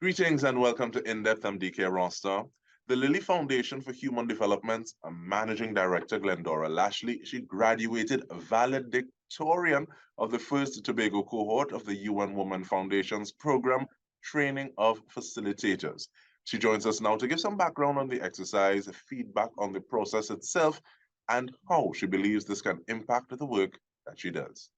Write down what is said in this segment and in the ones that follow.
Greetings and welcome to In-Depth. I'm Dike Rostant. The Lilly Foundation for Human Development's Managing Director, Glendora Lashley, she graduated Valedictorian of the first Tobago cohort of the UN Women Foundation's program, Training of Facilitators. She joins us now to give some background on the exercise, feedback on the process itself, and how she believes this can impact the work that she does.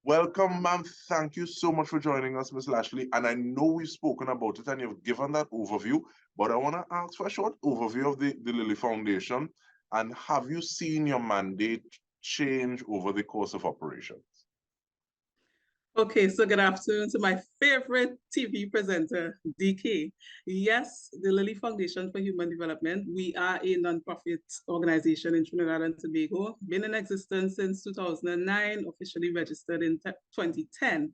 Welcome, ma'am. Thank you so much for joining us, Ms. Lashley. And I know we've spoken about it and you've given that overview, but I want to ask for a short overview of the Lilly Foundation. And have you seen your mandate change over the course of operations? Okay, so good afternoon to my favorite TV presenter, Dike. Yes, the Lilly Foundation for Human Development, we are a nonprofit organization in Trinidad and Tobago, been in existence since 2009, officially registered in 2010.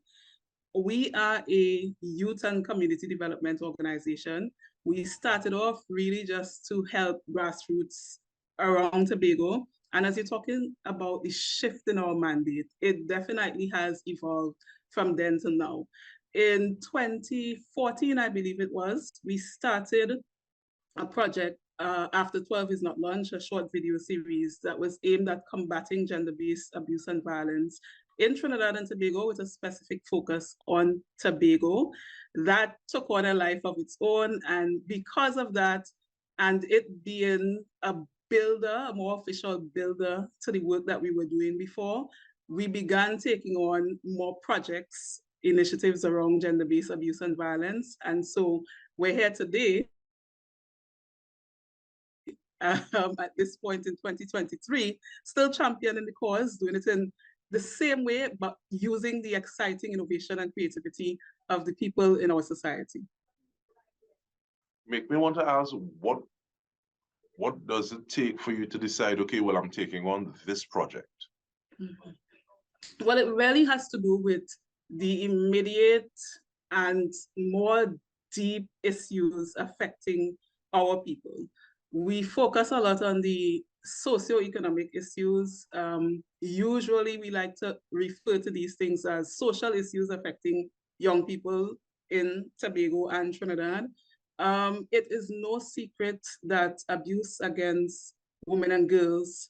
We are a youth and community development organization. We started off really just to help grassroots around Tobago. And as you're talking about the shift in our mandate, it definitely has evolved from then to now. In 2014, I believe it was, we started a project, After 12 is Not Lunch, a short video series that was aimed at combating gender-based abuse and violence in Trinidad and Tobago with a specific focus on Tobago. That took on a life of its own. And because of that, and it being a builder, a more official builder to the work that we were doing before, we began taking on more projects, initiatives around gender-based abuse and violence. And so we're here today at this point in 2023, still championing the cause, doing it in the same way, but using the exciting innovation and creativity of the people in our society. Make me want to ask, what does it take for you to decide, okay, well, I'm taking on this project? Well, it really has to do with the immediate and more deep issues affecting our people. We focus a lot on the socioeconomic issues. Usually we like to refer to these things as social issues affecting young people in Tobago and Trinidad. It is no secret that abuse against women and girls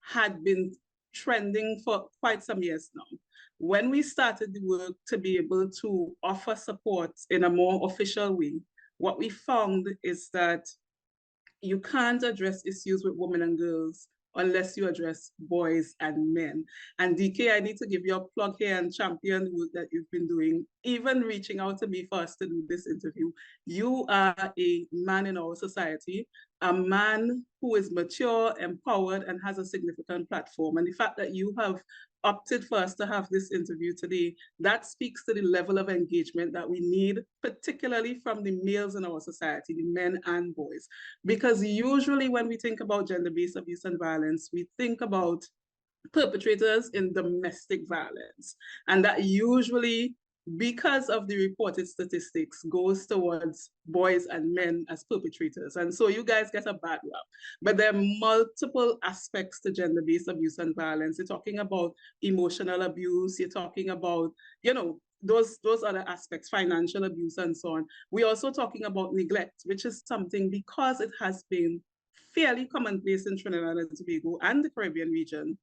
had been trending for quite some years now. When we started the work to be able to offer support in a more official way, what we found is that you can't address issues with women and girls unless you address boys and men. And Dike, I need to give you a plug here and champion the work that you've been doing, even reaching out to me for us to do this interview. You are a man in our society, a man who is mature, empowered, and has a significant platform. And the fact that you have opted for us to have this interview today, that speaks to the level of engagement that we need, particularly from the males in our society, the men and boys. Because usually when we think about gender-based abuse and violence, we think about perpetrators in domestic violence. And that usually, because of the reported statistics, goes towards boys and men as perpetrators. And so you guys get a bad rap. But there are multiple aspects to gender-based abuse and violence. You're talking about emotional abuse, you're talking about, those other aspects, financial abuse and so on. We're also talking about neglect, which is something, because it has been fairly commonplace in Trinidad and Tobago and the Caribbean region,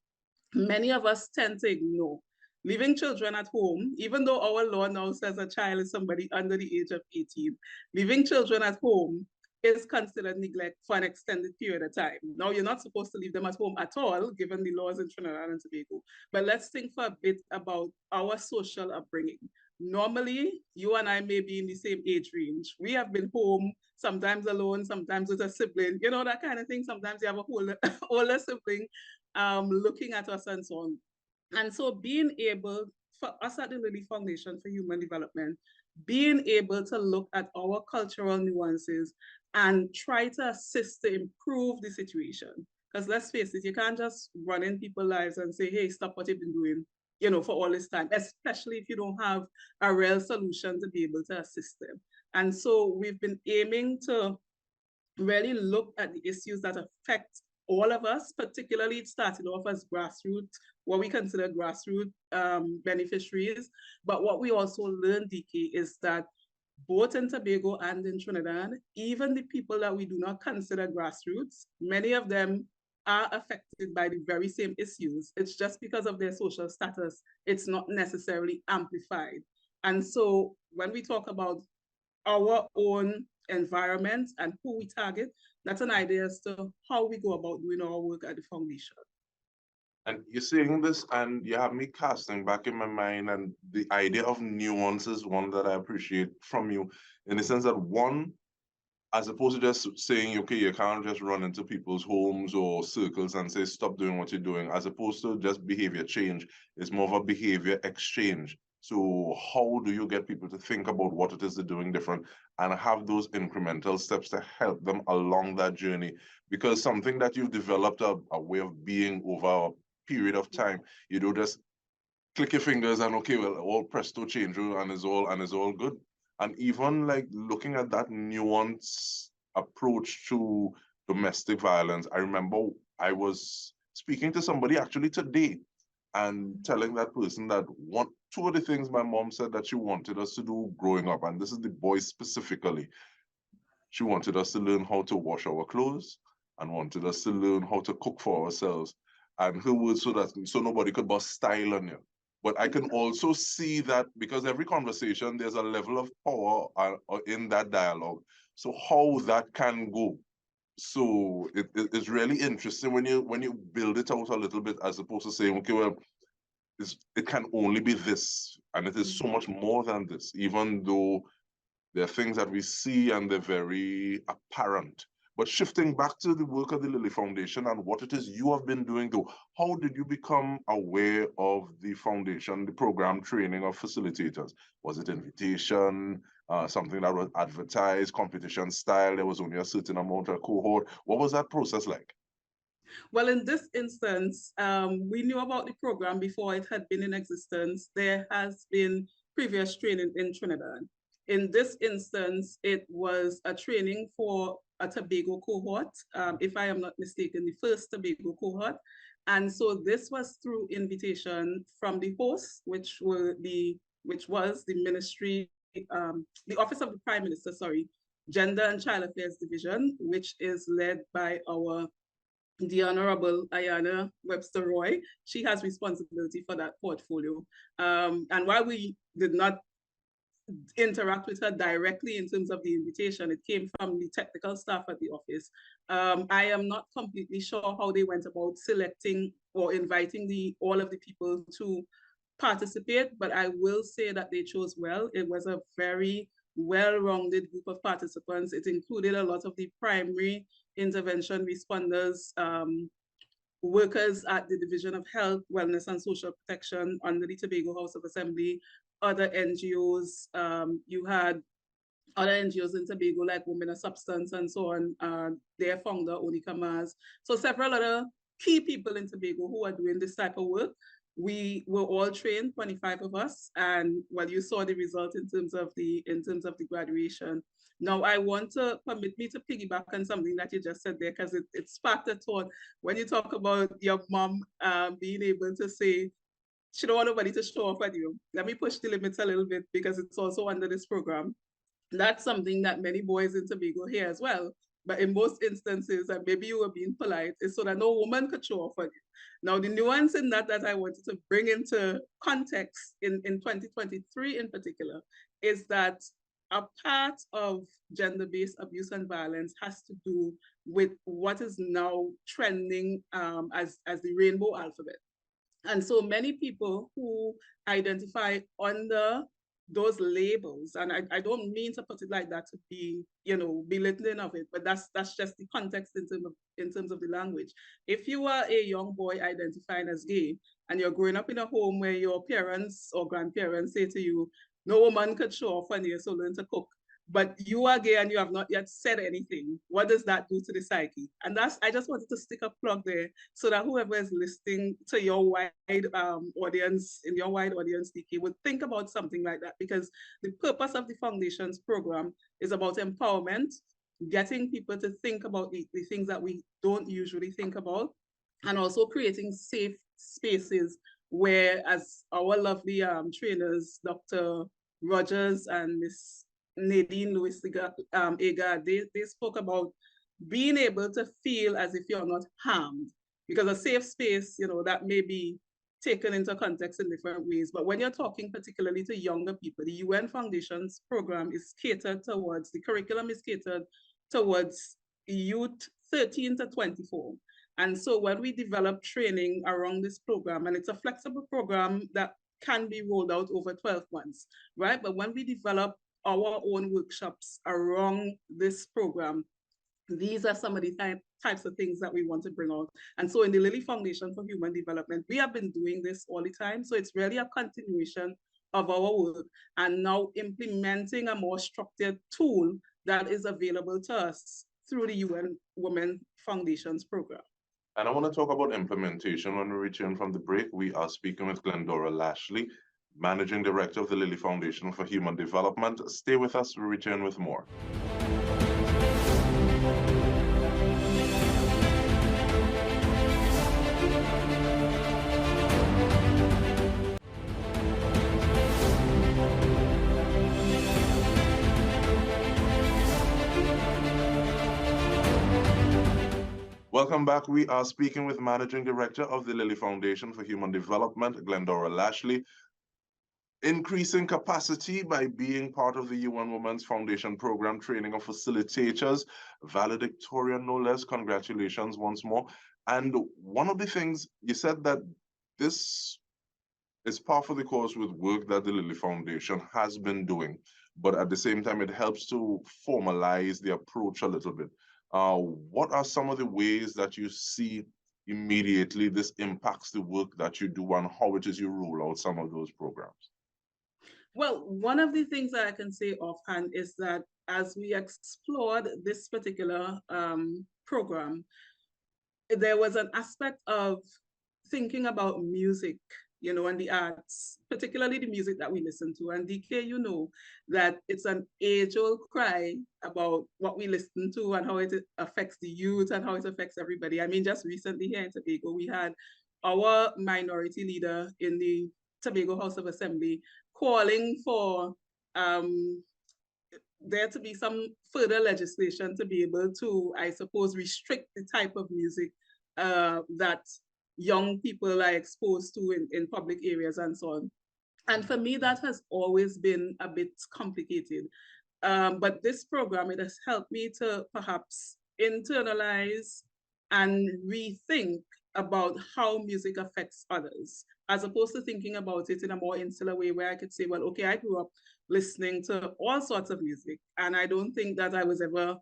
many of us tend to ignore. Leaving children at home, even though our law now says a child is somebody under the age of 18, leaving children at home is considered neglect for an extended period of time. Now, you're not supposed to leave them at home at all, given the laws in Trinidad and Tobago. But let's think for a bit about our social upbringing. Normally, you and I may be in the same age range. We have been home, sometimes alone, sometimes with a sibling, that kind of thing. Sometimes you have a whole older sibling looking at us and so on. And so being able, for us at the Lilly Foundation for Human Development, being able to look at our cultural nuances and try to assist to improve the situation. Because let's face it, you can't just run in people's lives and say, hey, stop what you've been doing, for all this time, especially if you don't have a real solution to be able to assist them. And so we've been aiming to really look at the issues that affect all of us. Particularly, it started off as grassroots, what we consider grassroots beneficiaries. But what we also learned, Dike, is that both in Tobago and in Trinidad, even the people that we do not consider grassroots, many of them are affected by the very same issues. It's just because of their social status, it's not necessarily amplified. And so when we talk about our own environment and who we target, that's an idea as to how we go about doing our work at the foundation. And you're saying this, and you have me casting back in my mind, and the idea of nuance is one that I appreciate from you, in the sense that one, as opposed to just saying, okay, you can't just run into people's homes or circles and say, stop doing what you're doing, as opposed to just behavior change, it's more of a behavior exchange. So how do you get people to think about what it is they're doing different and have those incremental steps to help them along that journey? Because something that you've developed a way of being over a period of time, you don't just click your fingers and okay, well, all presto change and it's all good. And even like looking at that nuanced approach to domestic violence, I remember I was speaking to somebody actually today and telling that person that two of the things my mom said that she wanted us to do growing up, and this is the boys specifically, she wanted us to learn how to wash our clothes and wanted us to learn how to cook for ourselves. And her words so nobody could bust style on you. But I can also see that because every conversation, there's a level of power in that dialogue. So how that can go. So it's really interesting when you build it out a little bit, as opposed to saying, okay, well, it can only be this, and it is so much more than this, even though there are things that we see and they're very apparent. But shifting back to the work of the Lily Foundation and what it is you have been doing, though, how did you become aware of the foundation, the program training of facilitators? Was it invitation, something that was advertised, competition style? There was only a certain amount of cohort. What was that process like? Well, in this instance, we knew about the program before it had been in existence. There has been previous training in Trinidad. In this instance, it was a training for a Tobago cohort, if I am not mistaken, the first Tobago cohort. And so this was through invitation from the host, which was the ministry, the Office of the Prime Minister, sorry, Gender and Child Affairs Division, which is led by the Honorable Ayana Webster Roy. She has responsibility for that portfolio. And while we did not interact with her directly in terms of the invitation, it came from the technical staff at the office. I am not completely sure how they went about selecting or inviting all of the people to participate, but I will say that they chose well. It was a very well-rounded group of participants. It included a lot of the primary intervention responders, workers at the Division of Health, Wellness and Social Protection under the Tobago House of Assembly, other NGOs. You had other NGOs in Tobago like Women of Substance and so on, their founder, Onika Mars. So several other key people in Tobago who are doing this type of work. We were all trained, 25 of us, and well, you saw the result in terms of the graduation. Now, I want to permit me to piggyback on something that you just said there, because it sparked a thought. When you talk about your mom being able to say, she don't want nobody to show off at you. Let me push the limits a little bit, because it's also under this program. That's something that many boys in Tobago hear as well. But in most instances, and maybe you were being polite, is so that no woman could show off on you. Now, the nuance in that I wanted to bring into context in 2023 in particular is that a part of gender-based abuse and violence has to do with what is now trending as the rainbow alphabet. And so many people who identify under those labels, and I don't mean to put it like that to be, belittling of it, but that's just the context in terms of the language. If you are a young boy identifying as gay and you're growing up in a home where your parents or grandparents say to you, no woman could show off on you, so learn to cook. but you are gay and you have not yet said anything. What does that do to the psyche? And I just wanted to stick a plug there so that whoever is listening to your wide audience, in your wide audience, Dike, would think about something like that, because the purpose of the Foundations program is about empowerment, getting people to think about the things that we don't usually think about, and also creating safe spaces where, as our lovely trainers, Dr. Rogers and Miss Nadine Lewis Agar, they spoke about being able to feel as if you're not harmed, because a safe space, that may be taken into context in different ways. But when you're talking particularly to younger people, the UN Foundations program is catered towards, the curriculum is catered towards youth 13 to 24. And so when we develop training around this program, and it's a flexible program that can be rolled out over 12 months, right? But when we develop our own workshops around this program, these are some of the types of things that we want to bring out. And so in the Lilly Foundation for Human Development, we have been doing this all the time. So it's really a continuation of our work, and now implementing a more structured tool that is available to us through the UN Women Foundations program. And I want to talk about implementation. When we return from the break, we are speaking with Glendora Lashley, Managing Director of the Lilly Foundation for Human Development. Stay with us, we return with more. Welcome back. We are speaking with Managing Director of the Lilly Foundation for Human Development, Glendora Lashley. Increasing capacity by being part of the UN Women's Foundation program, training of facilitators, valedictorian no less. Congratulations once more. And one of the things you said, that this is part of the course with work that the Lilly Foundation has been doing, but at the same time, it helps to formalize the approach a little bit. What are some of the ways that you see immediately this impacts the work that you do, and how it is you roll out some of those programs? Well, one of the things that I can say offhand is that as we explored this particular program, there was an aspect of thinking about music, and the arts, particularly the music that we listen to. And Dike, that it's an age-old cry about what we listen to and how it affects the youth and how it affects everybody. I mean, just recently here in Tobago, we had our minority leader in the Tobago House of Assembly calling for there to be some further legislation to be able to, I suppose, restrict the type of music that young people are exposed to in public areas and so on. And for me, that has always been a bit complicated. But this program, it has helped me to perhaps internalize and rethink about how music affects others, as opposed to thinking about it in a more insular way where I could say, well, okay, I grew up listening to all sorts of music, and I don't think that I was ever,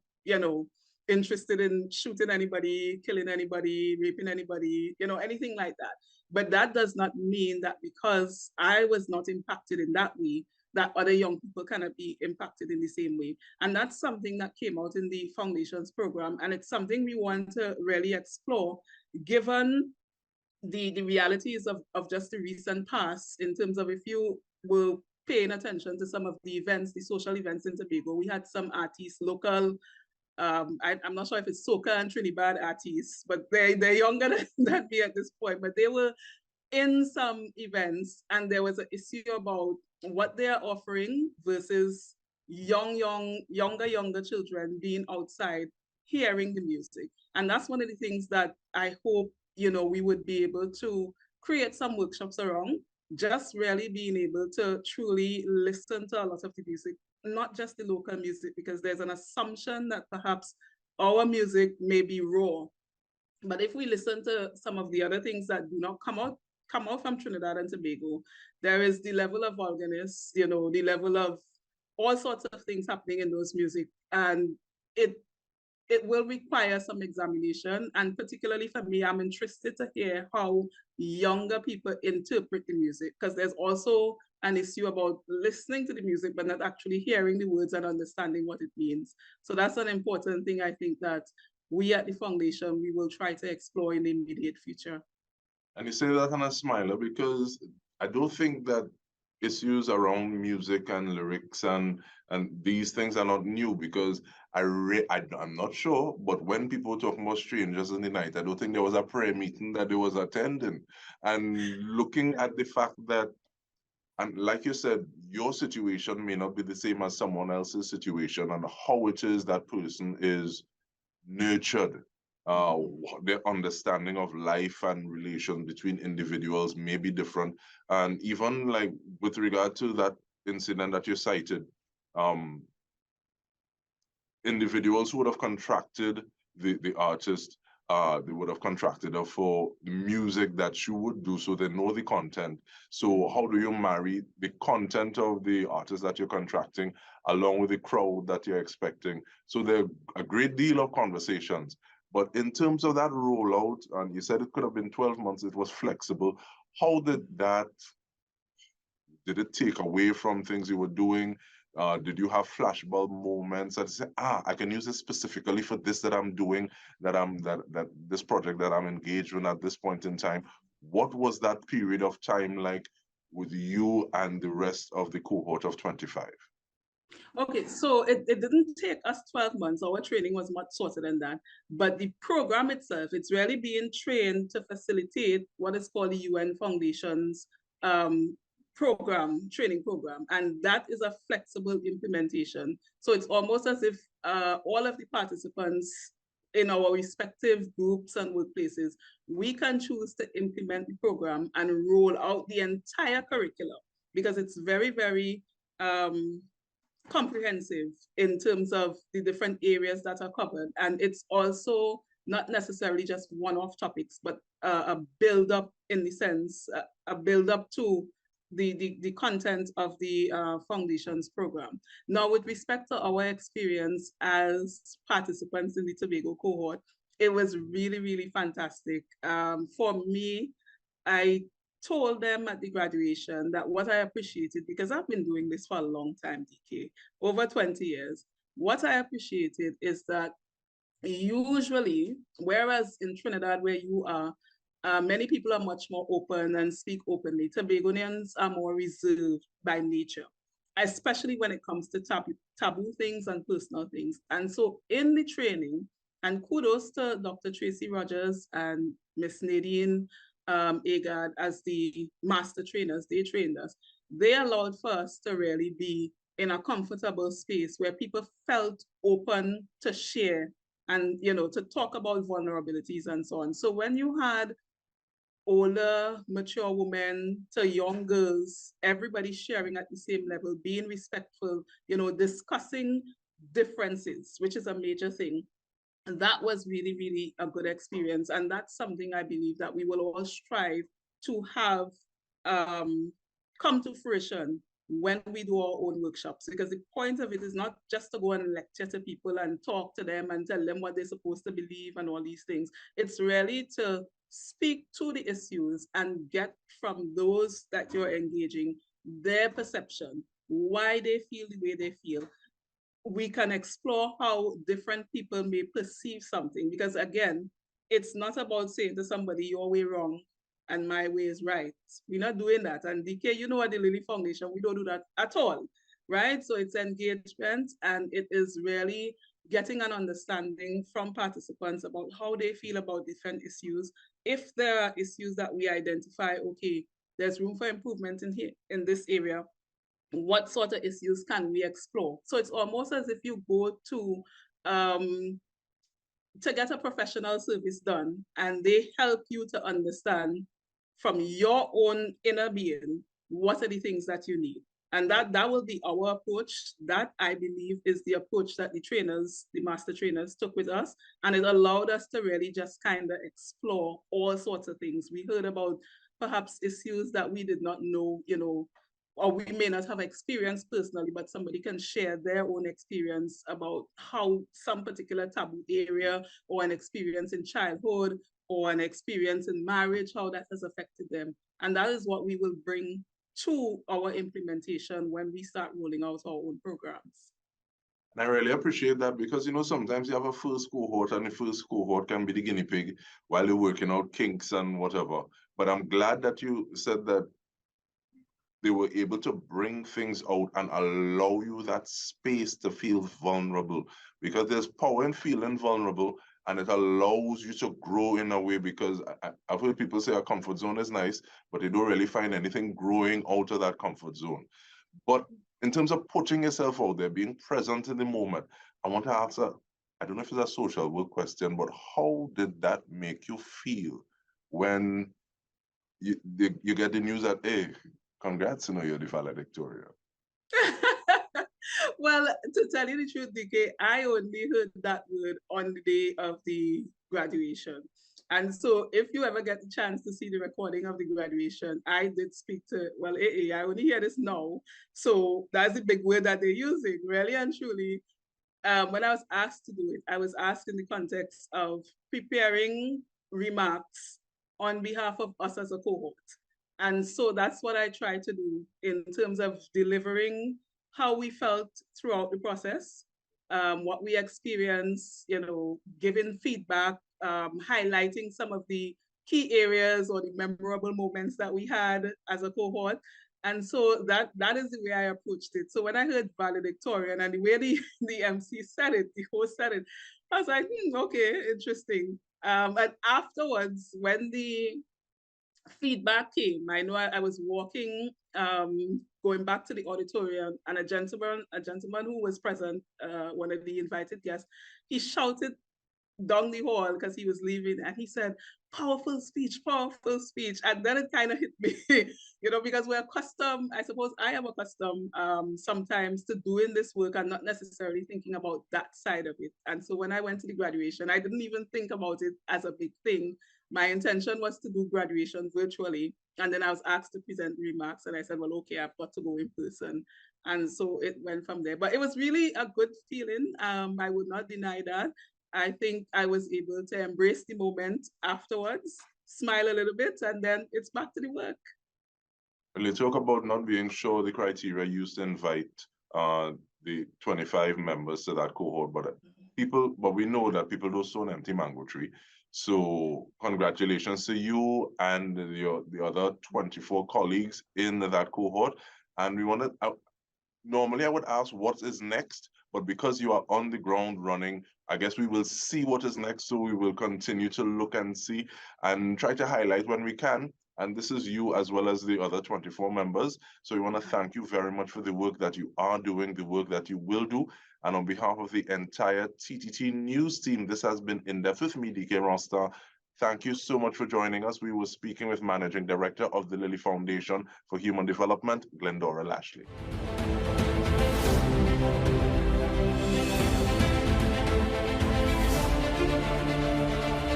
interested in shooting anybody, killing anybody, raping anybody, anything like that. But that does not mean that because I was not impacted in that way, that other young people cannot be impacted in the same way. And that's something that came out in the Foundations program. And it's something we want to really explore, given the realities of just the recent past, in terms of, if you were paying attention to some of the events, the social events in Tobago, we had some artists, local, I'm not sure if it's soca and Trinidad artists, but they're younger than me at this point, but they were in some events, and there was an issue about what they're offering versus younger children being outside hearing the music. And that's one of the things that I hope, we would be able to create some workshops around, just really being able to truly listen to a lot of the music, not just the local music, because there's an assumption that perhaps our music may be raw. But if we listen to some of the other things that do not come out from Trinidad and Tobago, there is the level of vulgarness, the level of all sorts of things happening in those music. And it will require some examination. And particularly for me, I'm interested to hear how younger people interpret the music, because there's also an issue about listening to the music, but not actually hearing the words and understanding what it means. So that's an important thing, I think, that we at the foundation, we will try to explore in the immediate future. And you say that on a smiler because I don't think that issues around music and lyrics and these things are not new because I'm not sure, but when people talk about strangers in the night, I don't think there was a prayer meeting that they was attending. And looking at the fact that, and like you said, your situation may not be the same as someone else's situation, and how it is that person is nurtured. Their understanding of life and relation between individuals may be different. And even like with regard to that incident that you cited, um, individuals who would have contracted the artist, they would have contracted her for the music that you would do, so they know the content. So how do you marry the content of the artist that you're contracting along with the crowd that you're expecting? So there are a great deal of conversations. But in terms of that rollout, and you said it could have been 12 months, it was flexible. How did it take away from things you were doing? Did you have flashbulb moments that say, I can use this specifically for this that I'm doing, that this project that I'm engaged in at this point in time? What was that period of time like with you and the rest of the cohort of 25? Okay, so it didn't take us 12 months. Our training was much shorter than that. But the program itself, it's really being trained to facilitate what is called the UN Foundation's training program. And that is a flexible implementation. So it's almost as if all of the participants in our respective groups and workplaces, we can choose to implement the program and roll out the entire curriculum because it's very, very comprehensive in terms of the different areas that are covered. And it's also not necessarily just one-off topics, but a build-up in the sense, a build-up to the content of the foundation's program. Now, with respect to our experience as participants in the Tobago cohort, it was really, really fantastic. For me, I told them at the graduation that what I appreciated, because I've been doing this for a long time, Dike, over 20 years, what I appreciated is that usually, whereas in Trinidad where you are, many people are much more open and speak openly. Tobagonians are more reserved by nature, especially when it comes to taboo things and personal things. And so in the training, and kudos to Dr. Tracy Rogers and Miss Nadine Agard as the master trainers, they trained us. They allowed for us to really be in a comfortable space where people felt open to share and, you know, to talk about vulnerabilities and so on. So when you had older, mature women to young girls, everybody sharing at the same level, being respectful, you know, discussing differences, which is a major thing. And that was really, really a good experience. And that's something I believe that we will all strive to have come to fruition when we do our own workshops, because the point of it is not just to go and lecture to people and talk to them and tell them what they're supposed to believe and all these things. It's really to speak to the issues and get from those that you're engaging their perception, why they feel the way they feel. We can explore how different people may perceive something, because again, it's not about saying to somebody your way wrong and my way is right. We're not doing that. And Dike, you know, at the Lily Foundation, we don't do that at all, right? So it's engagement, and it is really getting an understanding from participants about how they feel about different issues. If there are issues that we identify, okay, there's room for improvement in here in this area, what sort of issues can we explore? So it's almost as if you go to get a professional service done, and they help you to understand from your own inner being what are the things that you need. And that will be our approach. That, I believe, is the approach that the trainers, the master trainers, took with us. And it allowed us to really just kind of explore all sorts of things. We heard about perhaps issues that we did not know, you know, or we may not have experienced personally, but somebody can share their own experience about how some particular taboo area or an experience in childhood or an experience in marriage, how that has affected them. And that is what we will bring to our implementation when we start rolling out our own programs. And I really appreciate that because, sometimes you have a first cohort and the first cohort can be the guinea pig while you're working out kinks and whatever. But I'm glad that you said that they were able to bring things out and allow you that space to feel vulnerable, because there's power in feeling vulnerable, and it allows you to grow in a way, because I've heard people say a comfort zone is nice, but they don't really find anything growing out of that comfort zone. But in terms of putting yourself out there, being present in the moment, I want to ask I don't know if it's a social work question, but how did that make you feel when you get the news that, hey, congrats, you're the valedictorian? Well, to tell you the truth, Dike, I only heard that word on the day of the graduation. And so if you ever get the chance to see the recording of the graduation, I did speak to, well, I only hear this now. So that's the big word that they're using, really and truly. When I was asked to do it, I was asked in the context of preparing remarks on behalf of us as a cohort. And so that's what I try to do in terms of delivering how we felt throughout the process, what we experienced, giving feedback, highlighting some of the key areas or the memorable moments that we had as a cohort. And so that is the way I approached it. So when I heard valedictorian and the way the MC said it, the host said it, I was like, okay, interesting. And afterwards, when the feedback came, I know I was walking, going back to the auditorium, and a gentleman who was present, one of the invited guests, he shouted down the hall because he was leaving, and he said, powerful speech, and then it kind of hit me, because we're accustomed, I suppose I am accustomed sometimes to doing this work and not necessarily thinking about that side of it. And so when I went to the graduation, I didn't even think about it as a big thing. My intention was to do graduation virtually, and then I was asked to present the remarks, and I said, well, okay, I've got to go in person. And so it went from there. But it was really a good feeling. I would not deny that. I think I was able to embrace the moment afterwards, smile a little bit, and then it's back to the work. When you talk about not being sure the criteria used to invite the 25 members to that cohort, but we know that people don't sow an empty mango tree. So congratulations to you and the other 24 colleagues in that cohort. And we want to, normally I would ask what is next, but because you are on the ground running, I guess we will see what is next. So we will continue to look and see and try to highlight when we can. And this is you as well as the other 24 members. So we want to thank you very much for the work that you are doing, the work that you will do. And on behalf of the entire TTT News team, this has been In Depth with me, Dike Rostant. Thank you so much for joining us. We were speaking with Managing Director of the Lilly Foundation for Human Development, Glendora Lashley.